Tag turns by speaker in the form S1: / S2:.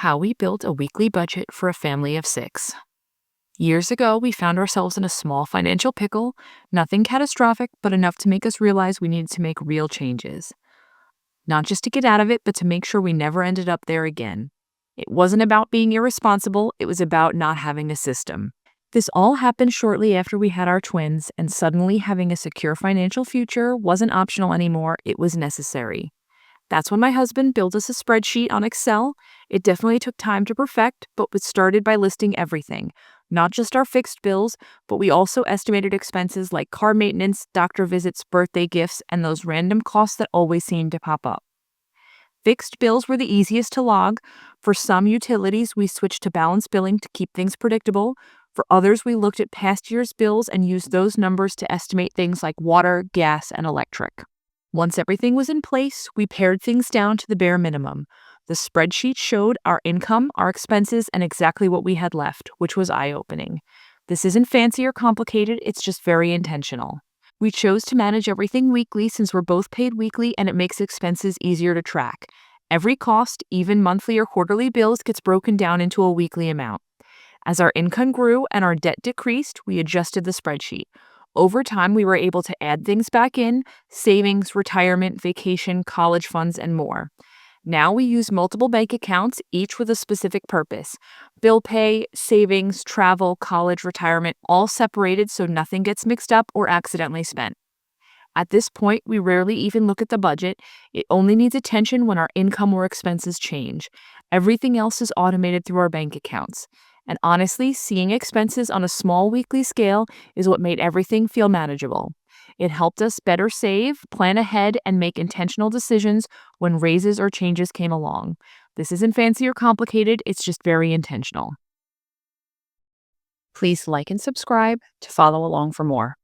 S1: How we built a weekly budget for a family of 6. Years ago, we found ourselves in a small financial pickle, nothing catastrophic, but enough to make us realize we needed to make real changes. Not just to get out of it, but to make sure we never ended up there again. It wasn't about being irresponsible, it was about not having a system. This all happened shortly after we had our twins, and suddenly having a secure financial future wasn't optional anymore, it was necessary. That's when my husband built us a spreadsheet on Excel. It definitely took time to perfect, but was started by listing everything, not just our fixed bills, but we also estimated expenses like car maintenance, doctor visits, birthday gifts, and those random costs that always seem to pop up. Fixed bills were the easiest to log. For some utilities, we switched to balance billing to keep things predictable. For others, we looked at past year's bills and used those numbers to estimate things like water, gas, and electric. Once everything was in place, we pared things down to the bare minimum. The spreadsheet showed our income, our expenses, and exactly what we had left, which was eye-opening. This isn't fancy or complicated, it's just very intentional. We chose to manage everything weekly since we're both paid weekly and it makes expenses easier to track. Every cost, even monthly or quarterly bills, gets broken down into a weekly amount. As our income grew and our debt decreased, we adjusted the spreadsheet. Over time, we were able to add things back in: savings, retirement, vacation, college funds, and more. Now we use multiple bank accounts, each with a specific purpose: bill pay, savings, travel, college, retirement, all separated so nothing gets mixed up or accidentally spent. At this point, we rarely even look at the budget. It only needs attention when our income or expenses change. Everything else is automated through our bank accounts. And honestly, seeing expenses on a small weekly scale is what made everything feel manageable. It helped us better save, plan ahead, and make intentional decisions when raises or changes came along. This isn't fancy or complicated, it's just very intentional. Please like and subscribe to follow along for more.